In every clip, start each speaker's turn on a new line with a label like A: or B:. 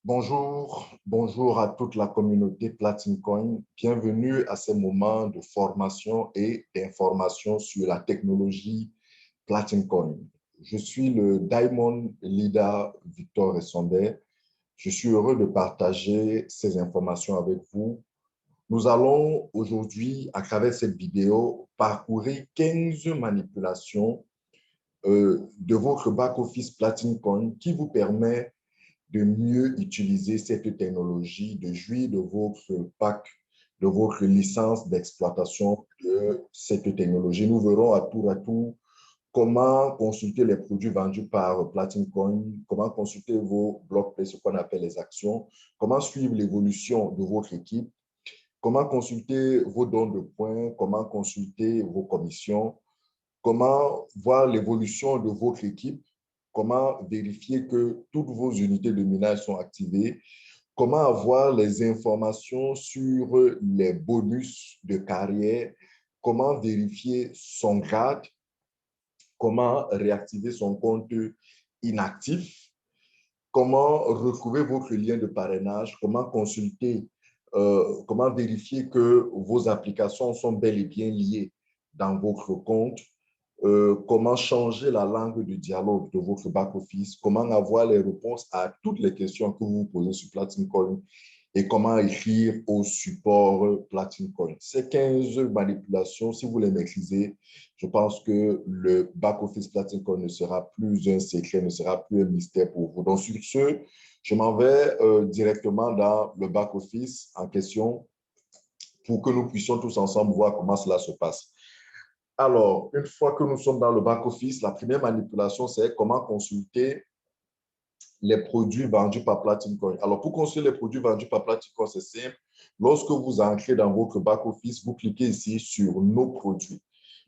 A: Bonjour à toute la communauté Platine Coin. Bienvenue à ces moments de formation et d'information sur la technologie Platine Coin. Je suis le Diamond Leader Victor Essondé. Je suis heureux de partager ces informations avec vous. Nous allons aujourd'hui, à travers cette vidéo, parcourir 15 manipulations de votre back-office Platine Coin qui vous permet de mieux utiliser cette technologie, de jouir de votre pack, de votre licence d'exploitation de cette technologie. Nous verrons à tour comment consulter les produits vendus par Platine Coin, comment consulter vos blocs, ce qu'on appelle les actions, comment suivre l'évolution de votre équipe, comment consulter vos dons de points, comment consulter vos commissions, comment voir l'évolution de votre équipe, comment vérifier que toutes vos unités de minage sont activées, comment avoir les informations sur les bonus de carrière, comment vérifier son grade, comment réactiver son compte inactif, comment retrouver votre lien de parrainage, comment consulter, comment vérifier que vos applications sont bel et bien liées dans votre compte, comment changer la langue de dialogue de votre back-office, comment avoir les réponses à toutes les questions que vous vous posez sur Platine Coin et comment écrire au support Platine Coin. Ces 15 manipulations, si vous les maîtrisez, je pense que le back-office Platine Coin ne sera plus un secret, ne sera plus un mystère pour vous. Donc, sur ce, je m'en vais directement dans le back-office en question pour que nous puissions tous ensemble voir comment cela se passe. Alors, une fois que nous sommes dans le back-office, la première manipulation, c'est comment consulter les produits vendus par Platine Coin. Alors, pour consulter les produits vendus par Platine Coin, c'est simple. Lorsque vous entrez dans votre back-office, vous cliquez ici sur « Nos produits ».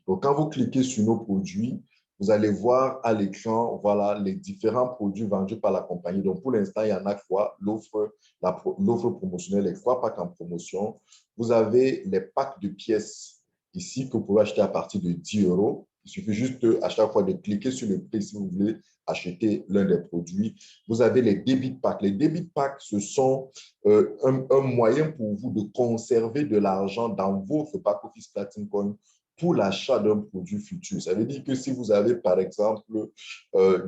A: Donc, quand vous cliquez sur « Nos produits », vous allez voir à l'écran, voilà, les différents produits vendus par la compagnie. Donc, pour l'instant, il y en a trois. L'offre promotionnelle, les trois packs en promotion. Vous avez les packs de pièces ici que vous pouvez acheter à partir de 10 euros. Il suffit juste à chaque fois de cliquer sur le prix si vous voulez acheter l'un des produits. Vous avez les debit packs. Les debit packs, ce sont un moyen pour vous de conserver de l'argent dans votre back-office Platine Coin pour l'achat d'un produit futur. Ça veut dire que si vous avez, par exemple,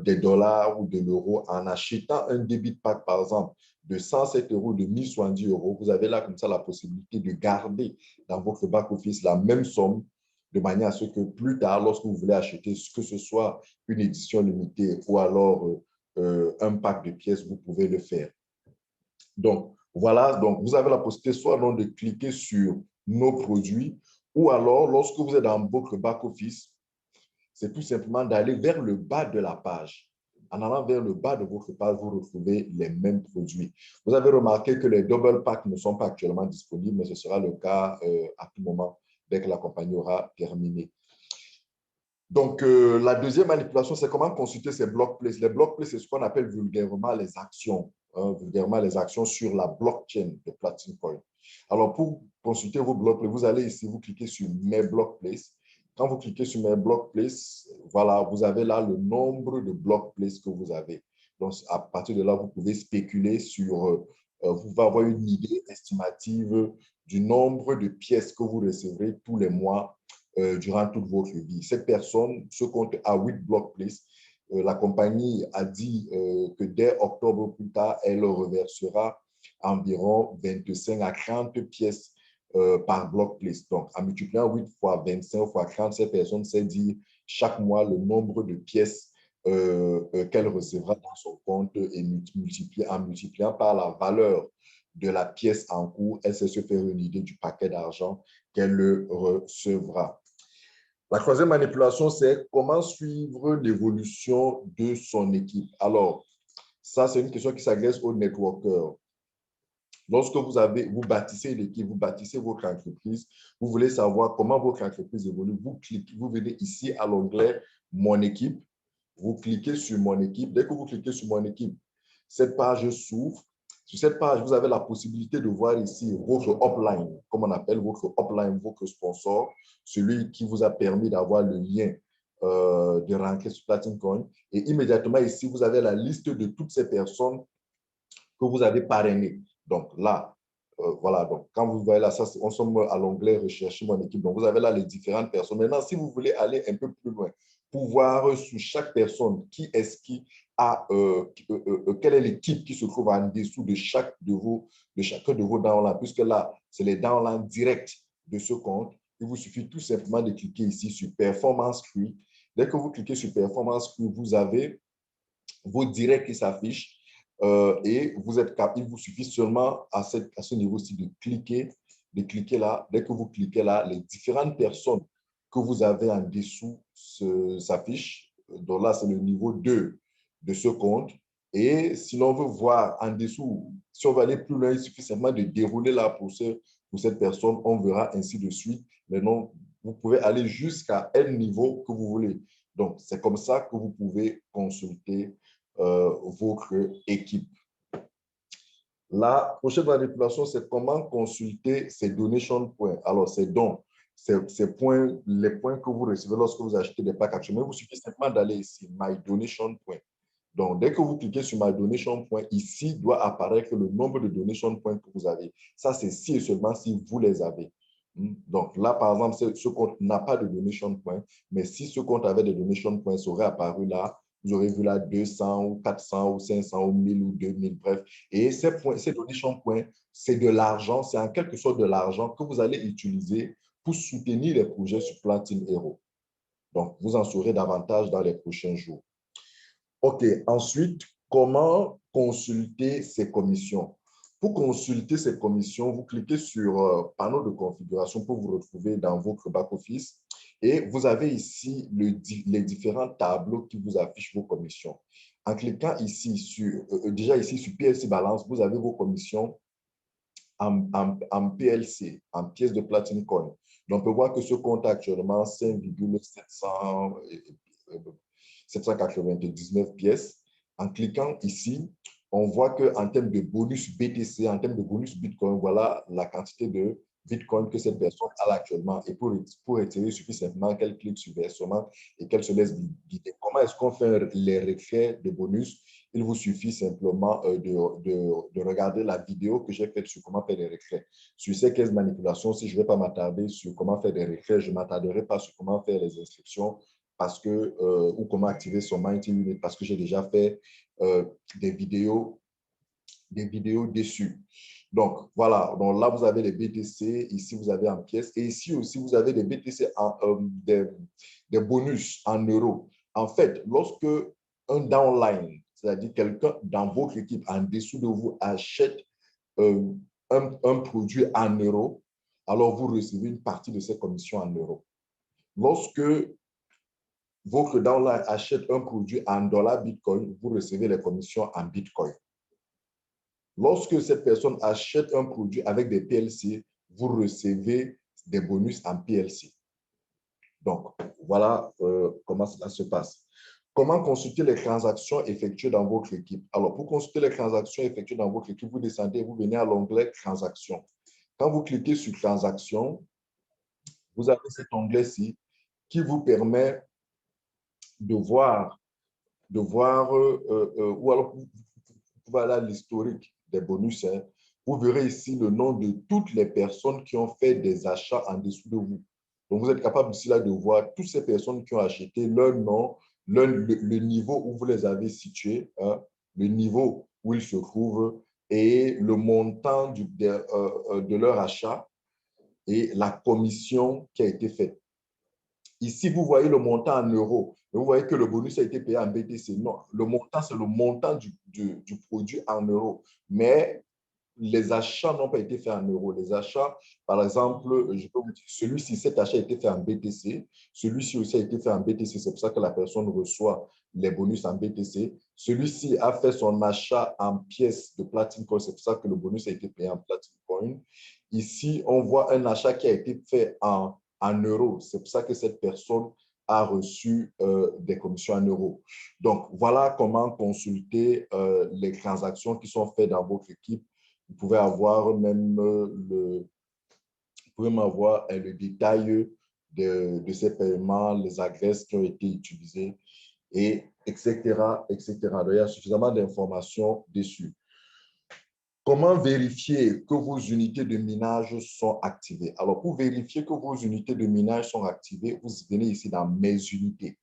A: des dollars ou de l'euro, en achetant un debit pack, par exemple, de 107 euros, de 1070 euros, vous avez là comme ça la possibilité de garder dans votre back-office la même somme de manière à ce que plus tard, lorsque vous voulez acheter, que ce soit une édition limitée ou alors un pack de pièces, vous pouvez le faire. Donc, voilà, donc vous avez la possibilité soit donc de cliquer sur nos produits ou alors, lorsque vous êtes dans votre back-office, c'est tout simplement d'aller vers le bas de la page. En allant vers le bas de votre page, vous retrouvez les mêmes produits. Vous avez remarqué que les double packs ne sont pas actuellement disponibles, mais ce sera le cas à tout moment dès que la compagnie aura terminé. Donc, la deuxième manipulation, c'est comment consulter ces block places. Les block places, c'est ce qu'on appelle vulgairement les actions, vulgairement les actions sur la blockchain de Platine Coin. Alors, pour consulter vos block places, vous allez ici, vous cliquez sur Mes block places. Quand vous cliquez sur Mes block places, voilà, vous avez là le nombre de block places que vous avez. Donc, à partir de là, vous pouvez spéculer sur, vous pouvez avoir une idée estimative du nombre de pièces que vous recevrez tous les mois durant toute votre vie. Cette personne se compte à 8 block places. La compagnie a dit que dès octobre plus tard, elle reversera environ 25 à 30 pièces par block place. Donc, en multipliant 8 fois 25 fois 30, cette personne sait dire chaque mois le nombre de pièces qu'elle recevra dans son compte et en multipliant par la valeur de la pièce en cours, elle sait se faire une idée du paquet d'argent qu'elle recevra. La troisième manipulation, c'est comment suivre l'évolution de son équipe. Alors, ça, c'est une question qui s'adresse aux networkers. Lorsque vous bâtissez l'équipe, vous bâtissez votre entreprise, vous voulez savoir comment votre entreprise évolue, vous venez ici à l'onglet « Mon équipe », vous cliquez sur « Mon équipe ». Dès que vous cliquez sur « Mon équipe », cette page s'ouvre. Sur cette page, vous avez la possibilité de voir ici votre upline, comme on appelle votre upline, votre sponsor, celui qui vous a permis d'avoir le lien de rentrer sur Platine Coin. Et immédiatement ici, vous avez la liste de toutes ces personnes que vous avez parrainé. Donc là, voilà, donc quand vous voyez là, ça, on sommes à l'onglet rechercher mon équipe. Donc vous avez là les différentes personnes. Maintenant, si vous voulez aller un peu plus loin, pour voir sur chaque personne qui est-ce qui a, quelle est l'équipe qui se trouve en dessous de chacun de vos downlines, puisque là, c'est les downlines directs de ce compte. Il vous suffit tout simplement de cliquer ici sur Performance Tree. Dès que vous cliquez sur Performance Tree, vous avez vos directs qui s'affichent et il vous suffit seulement à ce niveau-ci de cliquer là. Dès que vous cliquez là, les différentes personnes que vous avez en dessous s'affichent. Donc là, c'est le niveau 2 de ce compte. Et si l'on veut voir en dessous, si on veut aller plus loin, il suffit simplement de dérouler là pour cette personne. On verra ainsi de suite. Maintenant, vous pouvez aller jusqu'à un niveau que vous voulez. Donc, c'est comme ça que vous pouvez consulter votre équipe. La prochaine manipulation, c'est comment consulter ces donation points. Alors, ces dons, ces points, les points que vous recevez lorsque vous achetez des packs actuels, il vous suffit simplement d'aller ici, My Donation Point. Donc, dès que vous cliquez sur My Donation Point, ici doit apparaître le nombre de donation points que vous avez. Ça, c'est si et seulement si vous les avez. Donc, là, par exemple, ce compte n'a pas de donation points, mais si ce compte avait des donation points, ça aurait apparu là. Vous aurez vu là 200 ou 400 ou 500 ou 1000 ou 2000, bref. Et ces donation points, c'est de l'argent, c'est en quelque sorte de l'argent que vous allez utiliser pour soutenir les projets sur Platine Hero. Donc, vous en saurez davantage dans les prochains jours. OK. Ensuite, comment consulter ces commissions? Pour consulter ces commissions, vous cliquez sur panneau de configuration pour vous retrouver dans votre back-office et vous avez ici les différents tableaux qui vous affichent vos commissions. En cliquant ici déjà ici sur PLC Balance, vous avez vos commissions en PLC, en pièces de Platine Coin. Donc, on peut voir que ce compte a actuellement 5,799 pièces. En cliquant ici, on voit qu'en termes de bonus BTC, en termes de bonus Bitcoin, voilà la quantité de Bitcoin que cette personne a actuellement. Et pour retirer, il suffit simplement qu'elle clique sur versement et qu'elle se laisse guider. Comment est-ce qu'on fait les retraits de bonus? Il vous suffit simplement de regarder la vidéo que j'ai faite sur comment faire des retraits. Sur ces 15 manipulations, si je ne vais pas m'attarder sur comment faire des retraits, je ne m'attarderai pas sur comment faire les inscriptions ou comment activer son Mighty Unit parce que j'ai déjà fait des vidéos dessus. Donc, voilà. Donc, là, vous avez les BTC. Ici, vous avez en pièces. Et ici aussi, vous avez des BTC, des bonus en euros. En fait, lorsque un downline, c'est-à-dire quelqu'un dans votre équipe en dessous de vous achète un produit en euros, alors vous recevez une partie de ces commissions en euros. Lorsque votre downline achète un produit en dollars Bitcoin, vous recevez les commissions en Bitcoin. Lorsque cette personne achète un produit avec des PLC, vous recevez des bonus en PLC. Donc, voilà comment cela se passe. Comment consulter les transactions effectuées dans votre équipe? Alors, pour consulter les transactions effectuées dans votre équipe, vous descendez et vous venez à l'onglet Transactions. Quand vous cliquez sur Transactions, vous avez cet onglet-ci qui vous permet de voir ou alors vous pouvez aller à l'historique des bonus. Hein. Vous verrez ici le nom de toutes les personnes qui ont fait des achats en dessous de vous. Donc, vous êtes capable ici là de voir toutes ces personnes qui ont acheté, leur nom, le niveau où vous les avez situés, hein, le niveau où ils se trouvent et le montant de leur achat et la commission qui a été faite. Ici, vous voyez le montant en euros. Vous voyez que le bonus a été payé en BTC. Non, le montant, c'est le montant du produit en euros. Mais les achats n'ont pas été faits en euros. Les achats, par exemple, je peux vous dire, celui-ci, cet achat a été fait en BTC. Celui-ci aussi a été fait en BTC. C'est pour ça que la personne reçoit les bonus en BTC. Celui-ci a fait son achat en pièces de Platine Coin. C'est pour ça que le bonus a été payé en Platine Coin. Ici, on voit un achat qui a été fait en euros. C'est pour ça que cette personne a reçu des commissions en euros. Donc, voilà comment consulter les transactions qui sont faites dans votre équipe. Vous pouvez avoir même le détail de ces paiements, les adresses qui ont été utilisées, et etc., etc. Donc, il y a suffisamment d'informations dessus. Comment vérifier que vos unités de minage sont activées? Alors, pour vérifier que vos unités de minage sont activées, vous venez ici dans Mes unités.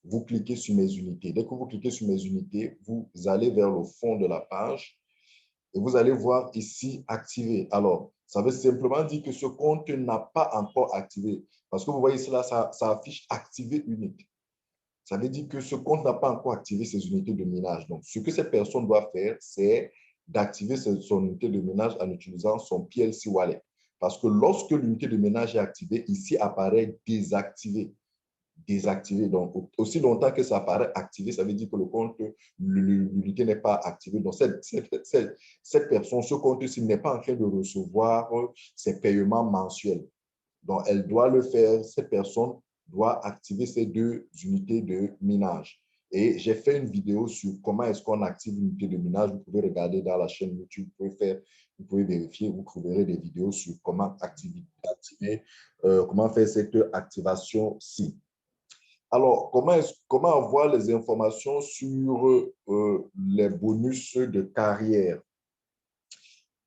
A: Vous cliquez sur Mes unités. Dès que vous cliquez sur Mes unités, vous allez vers le fond de la page et vous allez voir ici activer. Alors, ça veut simplement dire que ce compte n'a pas encore activé. Parce que vous voyez ici, là, ça affiche activer unique. Ça veut dire que ce compte n'a pas encore activé ses unités de minage. Donc, ce que cette personne doit faire, c'est d'activer son unité de minage en utilisant son PLC Wallet. Parce que lorsque l'unité de minage est activée, ici apparaît désactivé. Désactivé. Donc, aussi longtemps que ça apparaît activé, ça veut dire que le compte, l'unité n'est pas activée. Donc, cette personne, ce compte-ci n'est pas en train de recevoir ses paiements mensuels. Donc, elle doit le faire, cette personne doit activer ces deux unités de minage. Et j'ai fait une vidéo sur comment est-ce qu'on active une unité de minage. Vous pouvez regarder dans la chaîne YouTube, vous pouvez vérifier, vous trouverez des vidéos sur comment comment faire cette activation-ci. Alors, comment avoir les informations sur les bonus de carrière?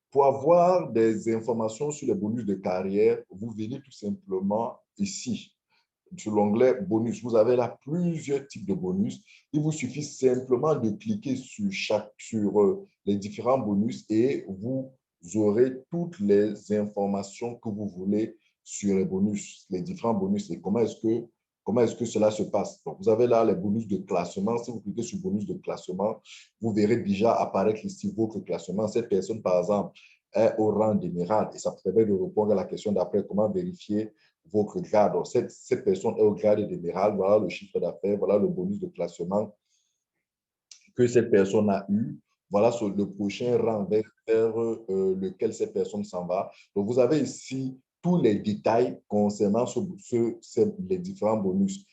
A: Pour avoir des informations sur les bonus de carrière, vous venez tout simplement ici, sur l'onglet bonus. Vous avez là plusieurs types de bonus. Il vous suffit simplement de cliquer sur les différents bonus et vous aurez toutes les informations que vous voulez sur les bonus, les différents bonus et comment est-ce que cela se passe. Donc, vous avez là les bonus de classement. Si vous cliquez sur bonus de classement, vous verrez déjà apparaître ici votre classement. Cette personne, par exemple, est au rang d'émeraude et ça permet de répondre à la question d'après comment vérifier votre grade. Donc, cette personne est au grade d'émeraude. Voilà le chiffre d'affaires, voilà le bonus de classement que cette personne a eu. Voilà le prochain rang vers lequel cette personne s'en va. Donc, vous avez ici tous les détails concernant les différents bonus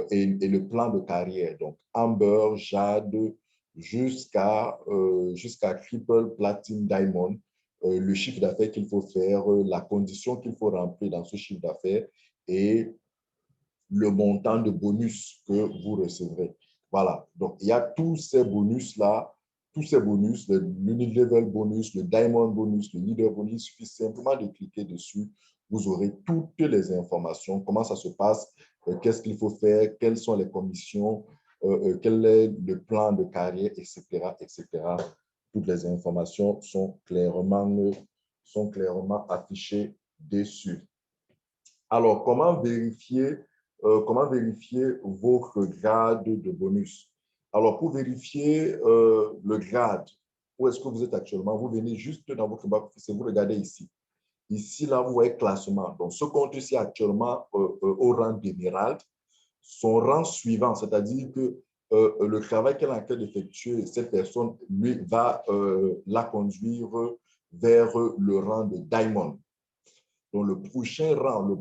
A: et le plan de carrière. Donc, Amber, Jade, jusqu'à Triple, Platinum, Diamond, le chiffre d'affaires qu'il faut faire, la condition qu'il faut remplir dans ce chiffre d'affaires et le montant de bonus que vous recevrez. Voilà. Donc, il y a tous ces bonus-là, tous ces bonus, le Unilevel bonus, le Diamond bonus, le Leader bonus, il suffit simplement de cliquer dessus. Vous aurez toutes les informations, comment ça se passe, qu'est-ce qu'il faut faire, quelles sont les commissions, quel est le plan de carrière, etc., etc. Toutes les informations sont clairement affichées dessus. Alors, comment vérifier votre grade de bonus? Alors, pour vérifier le grade, où est-ce que vous êtes actuellement, vous venez juste dans votre back-office et vous regardez ici. Ici, là, vous voyez classement. Donc, ce compte-ci actuellement au rang d'émeraude, son rang suivant, c'est-à-dire que le travail qu'elle est en train d'effectuer, cette personne, lui, va la conduire vers le rang de diamond. Donc, le prochain rang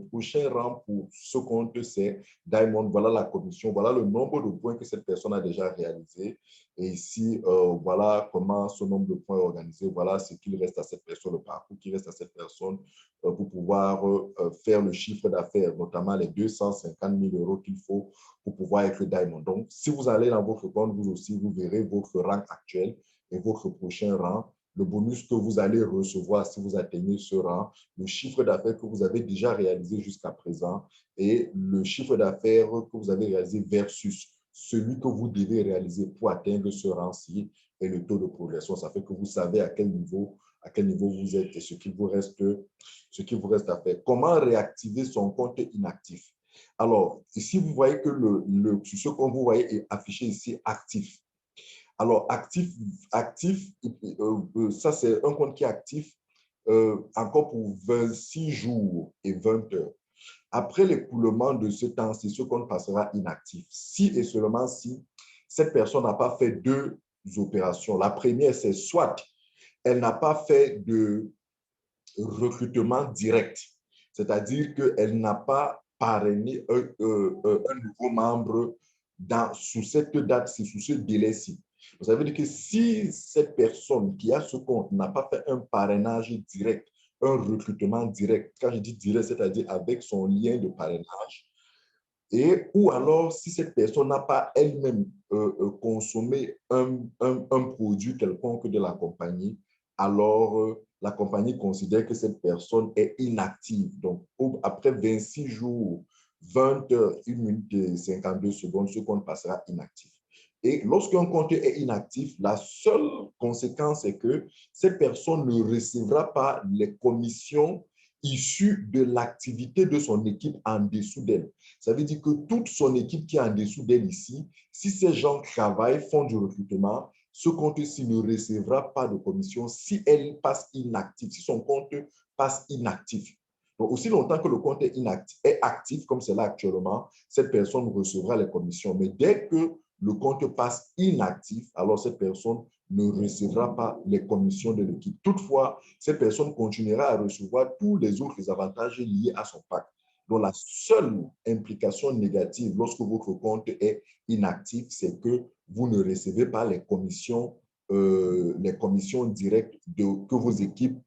A: pour ce compte, c'est Diamond. Voilà la commission, voilà le nombre de points que cette personne a déjà réalisé. Et ici, voilà comment ce nombre de points est organisé. Voilà ce qu'il reste à cette personne, le parcours qui reste à cette personne pour pouvoir faire le chiffre d'affaires, notamment les 250 000 euros qu'il faut pour pouvoir être Diamond. Donc, si vous allez dans votre compte, vous aussi, vous verrez votre rang actuel et votre prochain rang, le bonus que vous allez recevoir si vous atteignez ce rang, le chiffre d'affaires que vous avez déjà réalisé jusqu'à présent et le chiffre d'affaires que vous avez réalisé versus celui que vous devez réaliser pour atteindre ce rang-ci et le taux de progression. Ça fait que vous savez à quel niveau vous êtes et ce qu'il vous reste à faire. Comment réactiver son compte inactif? Alors, ici, vous voyez que ce qu'on vous voyez est affiché ici actif. Alors, actif ça, c'est un compte qui est actif encore pour 26 jours et 20 heures. Après l'écoulement de ce temps-ci, ce compte passera inactif. Si et seulement si cette personne n'a pas fait deux opérations. La première, c'est soit elle n'a pas fait de recrutement direct, c'est-à-dire qu'elle n'a pas parrainé un nouveau membre sous cette date-ci, sous ce délai-ci. Ça veut dire que si cette personne qui a ce compte n'a pas fait un parrainage direct, un recrutement direct, quand je dis direct, c'est-à-dire avec son lien de parrainage, ou alors si cette personne n'a pas elle-même consommé un produit quelconque de la compagnie, alors la compagnie considère que cette personne est inactive. Donc, après 26 jours, 20 heures, 1 minute et 52 secondes, ce compte passera inactif. Et lorsqu'un compte est inactif, la seule conséquence est que cette personne ne recevra pas les commissions issues de l'activité de son équipe en dessous d'elle. Ça veut dire que toute son équipe qui est en dessous d'elle ici, si ces gens travaillent, font du recrutement, ce compte-ci ne recevra pas de commission si elle passe inactive, si son compte passe inactif. Donc, aussi longtemps que le compte est actif, comme c'est là actuellement, cette personne recevra les commissions. Mais dès que le compte passe inactif, alors cette personne ne recevra pas les commissions de l'équipe. Toutefois, cette personne continuera à recevoir tous les autres avantages liés à son pacte. Donc, la seule implication négative lorsque votre compte est inactif, c'est que vous ne recevez pas les commissions directes que vos équipes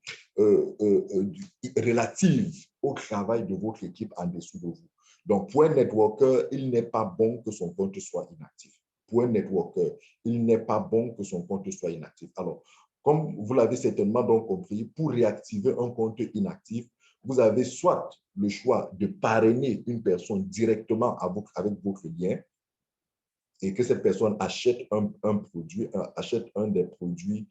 A: relatives au travail de votre équipe en dessous de vous. Donc, pour un networker, il n'est pas bon que son compte soit inactif. Pour un networker, il n'est pas bon que son compte soit inactif. Alors, comme vous l'avez certainement donc compris, pour réactiver un compte inactif, vous avez soit le choix de parrainer une personne directement avec votre lien et que cette personne achète un produit, achète un des produits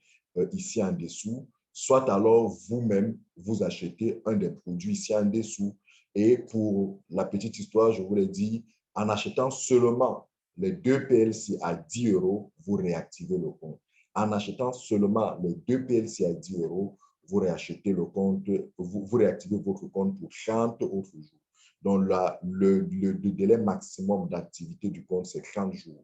A: ici en dessous, soit alors vous-même, vous achetez un des produits ici en dessous. Et pour la petite histoire, je vous l'ai dit, en achetant seulement les 2 PLC à 10 euros, vous réactivez le compte. En achetant seulement les 2 PLC à 10 euros, vous réachetez le compte, vous réactivez votre compte pour 30 autres jours. Donc, le délai maximum d'activité du compte, c'est 30 jours.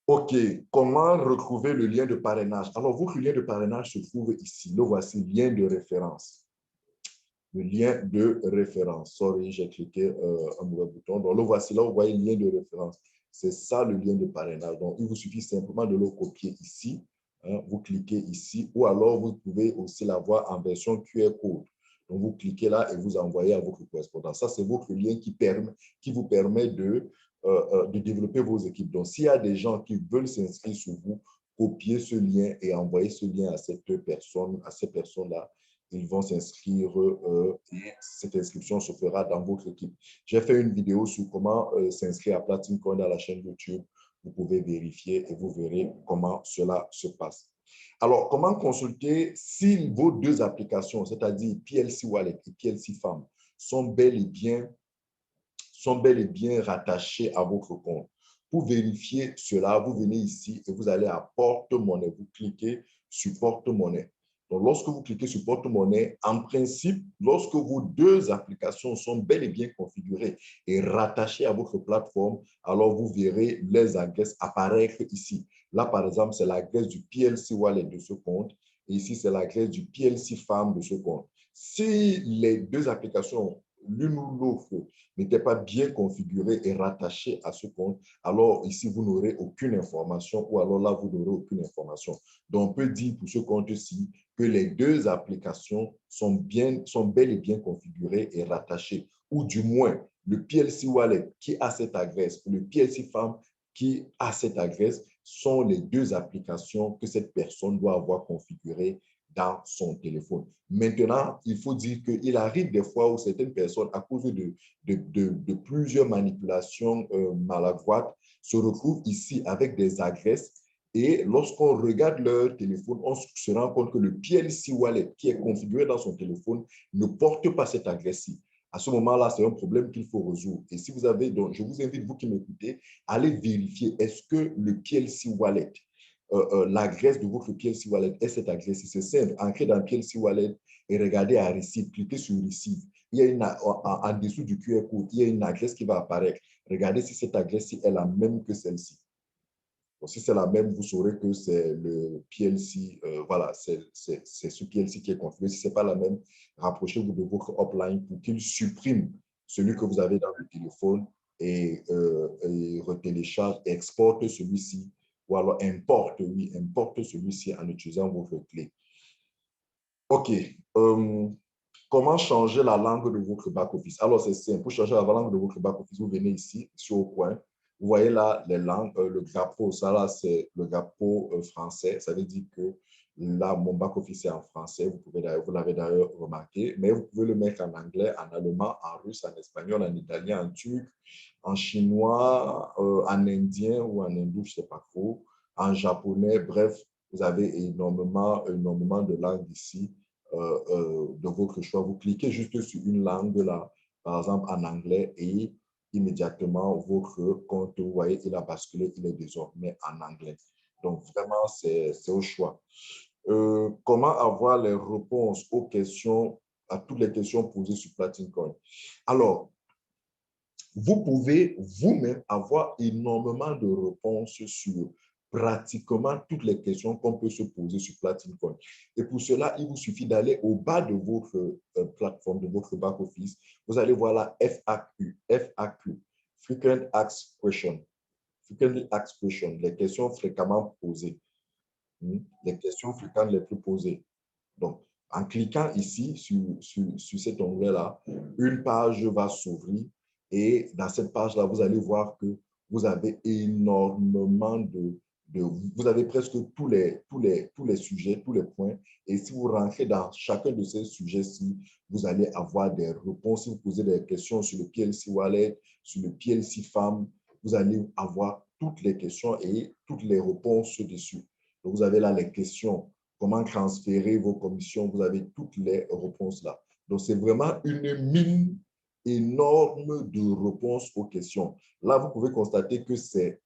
A: OK, comment retrouver le lien de parrainage? Alors, votre lien de parrainage se trouve ici. Le voici, lien de référence. Le lien de référence. Sorry, j'ai cliqué un mauvais bouton. Donc, le voici là, vous voyez le lien de référence. C'est ça le lien de parrainage. Donc, il vous suffit simplement de le copier ici. Hein, vous cliquez ici ou alors vous pouvez aussi l'avoir en version QR code. Donc, vous cliquez là et vous envoyez à votre correspondant. Ça, c'est votre lien qui vous permet de développer vos équipes. Donc, s'il y a des gens qui veulent s'inscrire sur vous, copiez ce lien et envoyez ce lien à cette personne, à ces personnes-là. Ils vont s'inscrire et cette inscription se fera dans votre équipe. J'ai fait une vidéo sur comment s'inscrire à Platinum Coin dans la chaîne YouTube. Vous pouvez vérifier et vous verrez comment cela se passe. Alors, comment consulter si vos deux applications, c'est-à-dire PLC Wallet et PLC Farm, sont bel et bien rattachées à votre compte. Pour vérifier cela, vous venez ici et vous allez à porte-monnaie. Vous cliquez sur porte-monnaie. Donc, lorsque vous cliquez sur porte-monnaie, en principe, lorsque vos deux applications sont bel et bien configurées et rattachées à votre plateforme, alors vous verrez les adresses apparaître ici. Là, par exemple, c'est l'adresse du PLC Wallet de ce compte. Et ici, c'est l'adresse du PLC Farm de ce compte. Si les deux applications, l'une ou l'autre, n'était pas bien configurée et rattachée à ce compte, alors ici, vous n'aurez aucune information ou alors là, vous n'aurez aucune information. Donc, on peut dire pour ce compte-ci que les deux applications sont bel et bien configurées et rattachées, ou du moins, le PLC Wallet qui a cette adresse, le PLC Farm qui a cette adresse, sont les deux applications que cette personne doit avoir configurées dans son téléphone. Maintenant, il faut dire qu'il arrive des fois où certaines personnes, à cause de plusieurs manipulations maladroites, se retrouvent ici avec des adresses et lorsqu'on regarde leur téléphone, on se rend compte que le PLC Wallet qui est configuré dans son téléphone ne porte pas cette adresse-ci. À ce moment-là, c'est un problème qu'il faut résoudre. Et si vous avez, donc, je vous invite, vous qui m'écoutez, à aller vérifier est-ce que le PLC Wallet, l'adresse de votre PLC Wallet est cette adresse. C'est simple, entrez dans PLC Wallet et regardez à Receive, cliquez sur Receive. Il y a en dessous du QR code, il y a une adresse qui va apparaître. Regardez si cette adresse-ci est la même que celle-ci. Donc, si c'est la même, vous saurez que c'est le PLC, voilà, c'est ce PLC qui est configuré. Si ce n'est pas la même, rapprochez-vous de votre upline pour qu'il supprime celui que vous avez dans le téléphone et retélécharge, exporte celui-ci ou alors importe, oui, importe celui-ci en utilisant votre clé. OK. Comment changer la langue de votre back-office? Alors, c'est simple. Pour changer la langue de votre back-office, vous venez ici, sur le coin. Vous voyez là les langues, le drapeau. Ça, là, c'est le drapeau français. Ça veut dire que Là, mon back-office est en français, vous l'avez d'ailleurs remarqué, mais vous pouvez le mettre en anglais, en allemand, en russe, en espagnol, en italien, en turc, en chinois, en indien ou en hindou, je ne sais pas trop, en japonais. Bref, vous avez énormément de langues ici de votre choix. Vous cliquez juste sur une langue, là, par exemple en anglais, et immédiatement, votre compte, vous voyez, il a basculé, il est désormais en anglais. Donc, vraiment, c'est au choix. Comment avoir les réponses aux questions, à toutes les questions posées sur Platin Coin? Alors, vous pouvez vous-même avoir énormément de réponses sur pratiquement toutes les questions qu'on peut se poser sur Platin Coin. Et pour cela, il vous suffit d'aller au bas de votre plateforme, de votre back-office. Vous allez voir la FAQ, FAQ, Frequent Asked Question, Frequently Asked Question, les questions fréquemment posées. Les questions fréquentes les plus posées. Donc, en cliquant ici sur cet onglet-là, une page va s'ouvrir et dans cette page-là, vous allez voir que vous avez énormément vous avez presque tous les sujets, tous les points. Et si vous rentrez dans chacun de ces sujets-ci, vous allez avoir des réponses. Si vous posez des questions sur le PLC Wallet, sur le PLC Farm, vous allez avoir toutes les questions et toutes les réponses dessus. Donc, vous avez là les questions, comment transférer vos commissions, vous avez toutes les réponses là. Donc, c'est vraiment une mine énorme de réponses aux questions. Là, vous pouvez constater que c'est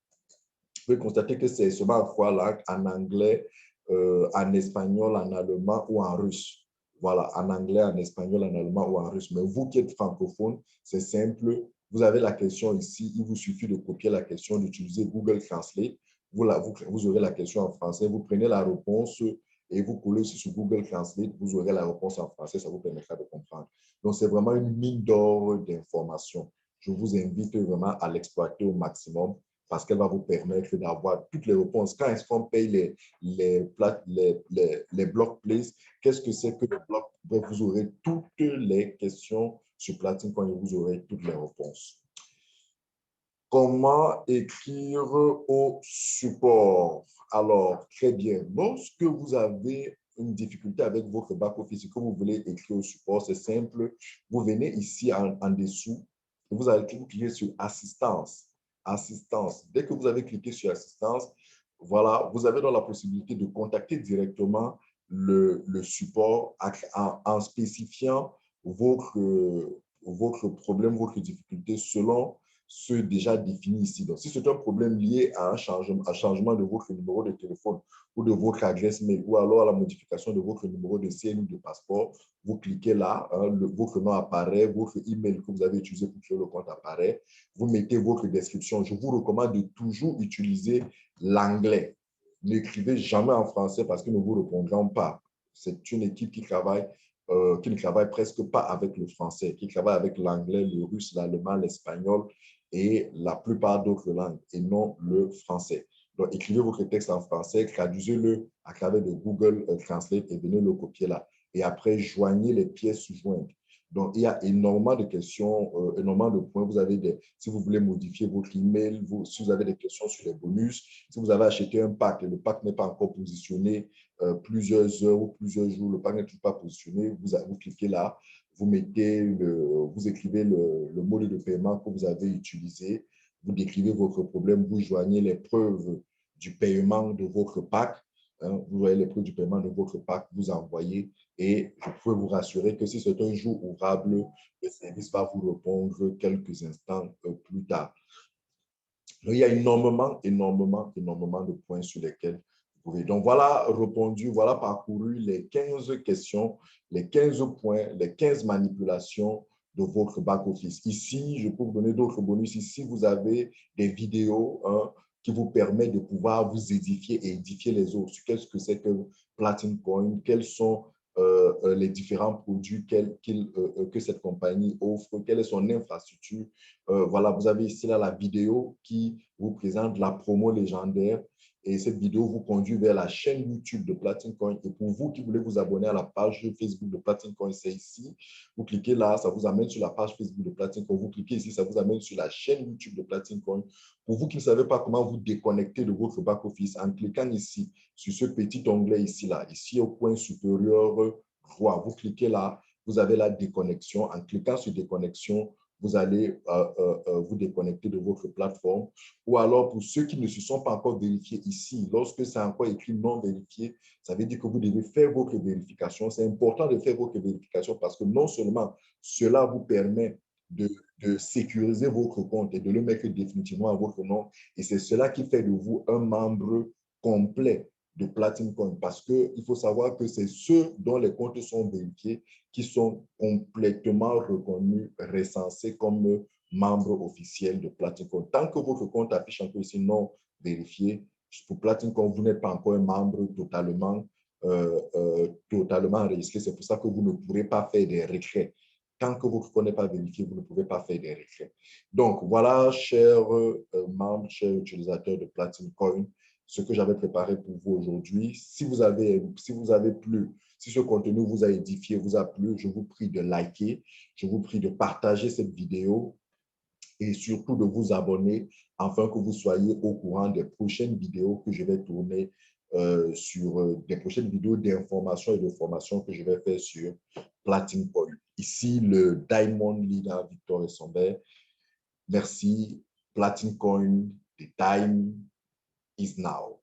A: seulement trois langues, en anglais, en espagnol, en allemand ou en russe. Voilà, en anglais, en espagnol, en allemand ou en russe. Mais vous qui êtes francophone, c'est simple. Vous avez la question ici, il vous suffit de copier la question, d'utiliser Google Translate. Vous aurez la question en français, vous prenez la réponse et vous collez aussi sur Google Translate, vous aurez la réponse en français, ça vous permettra de comprendre. Donc, c'est vraiment une mine d'or d'informations. Je vous invite vraiment à l'exploiter au maximum parce qu'elle va vous permettre d'avoir toutes les réponses. Quand est-ce qu'on paye les block plays, qu'est-ce que c'est que le bloc? Vous aurez toutes les questions sur Platin Coin et vous aurez toutes les réponses. Comment écrire au support? Alors, très bien. Lorsque vous avez une difficulté avec votre back-office et que vous voulez écrire au support, c'est simple. Vous venez ici en dessous et vous allez cliquer sur Assistance. Assistance. Dès que vous avez cliqué sur Assistance, voilà, vous avez donc la possibilité de contacter directement le support en spécifiant votre problème, votre difficulté selon ceux déjà définis ici. Donc, si c'est un problème lié à un changement de votre numéro de téléphone ou de votre adresse mail ou alors à la modification de votre numéro de CNI de passeport, vous cliquez là, votre nom apparaît, votre email que vous avez utilisé pour créer le compte apparaît, vous mettez votre description. Je vous recommande de toujours utiliser l'anglais. N'écrivez jamais en français parce qu'ils ne vous répondront pas. C'est une équipe qui ne travaille presque pas avec le français, qui travaille avec l'anglais, le russe, l'allemand, l'espagnol et la plupart d'autres langues et non le français. Donc, écrivez votre texte en français, traduisez-le à travers de Google Translate et venez le copier là. Et après, joignez les pièces jointes. Donc, il y a énormément de questions, énormément de points. Si vous voulez modifier votre email, si vous avez des questions sur les bonus, si vous avez acheté un pack et le pack n'est pas encore positionné plusieurs heures ou plusieurs jours, le pack n'est toujours pas positionné, vous cliquez là, vous écrivez le mode de paiement que vous avez utilisé, vous décrivez votre problème, vous joignez les preuves du paiement de votre pack, vous voyez les preuves du paiement de votre pack, vous envoyez et je peux vous rassurer que si c'est un jour ouvrable, le service va vous répondre quelques instants plus tard. Donc, il y a énormément de points sur lesquels vous pouvez. Donc, voilà répondu, voilà parcouru les 15 questions, les 15 points, les 15 manipulations de votre back-office. Ici, je peux vous donner d'autres bonus. Ici, vous avez des vidéos qui vous permettent de pouvoir vous édifier et édifier les autres. Qu'est-ce que c'est que Platin Coin? Quels sont les différents produits que cette compagnie offre? Quelle est son infrastructure? Voilà, vous avez ici là, la vidéo qui vous présente la promo légendaire. Et cette vidéo vous conduit vers la chaîne YouTube de Platin Coin. Et pour vous qui voulez vous abonner à la page Facebook de Platin Coin, c'est ici. Vous cliquez là, ça vous amène sur la page Facebook de Platin Coin. Vous cliquez ici, ça vous amène sur la chaîne YouTube de Platin Coin. Pour vous qui ne savez pas comment vous déconnecter de votre back-office, en cliquant ici, sur ce petit onglet ici, là, ici au coin supérieur droit, vous cliquez là, vous avez la déconnexion. En cliquant sur déconnexion, vous allez vous déconnecter de votre plateforme. Ou alors, pour ceux qui ne se sont pas encore vérifiés ici, lorsque c'est encore écrit non vérifié, ça veut dire que vous devez faire votre vérification. C'est important de faire votre vérification parce que non seulement cela vous permet de sécuriser votre compte et de le mettre définitivement à votre nom, et c'est cela qui fait de vous un membre complet de Platin Coin parce qu'il faut savoir que c'est ceux dont les comptes sont vérifiés qui sont complètement reconnus, recensés comme membres officiels de Platin Coin. Tant que votre compte affiche encore ici non vérifié, pour Platin Coin, vous n'êtes pas encore un membre totalement enregistré. C'est pour ça que vous ne pourrez pas faire des retraits. Tant que votre compte n'est pas vérifié, vous ne pouvez pas faire des retraits. Donc, voilà, chers membres, chers utilisateurs de Platin Coin, ce que j'avais préparé pour vous aujourd'hui. Si vous avez plu, si ce contenu vous a édifié, vous a plu, je vous prie de liker, je vous prie de partager cette vidéo et surtout de vous abonner afin que vous soyez au courant des prochaines vidéos que je vais tourner des prochaines vidéos d'information et de formation que je vais faire sur Platin Coin. Ici, le Diamond Leader Victor Essambert. Merci. Platin Coin, the time is now.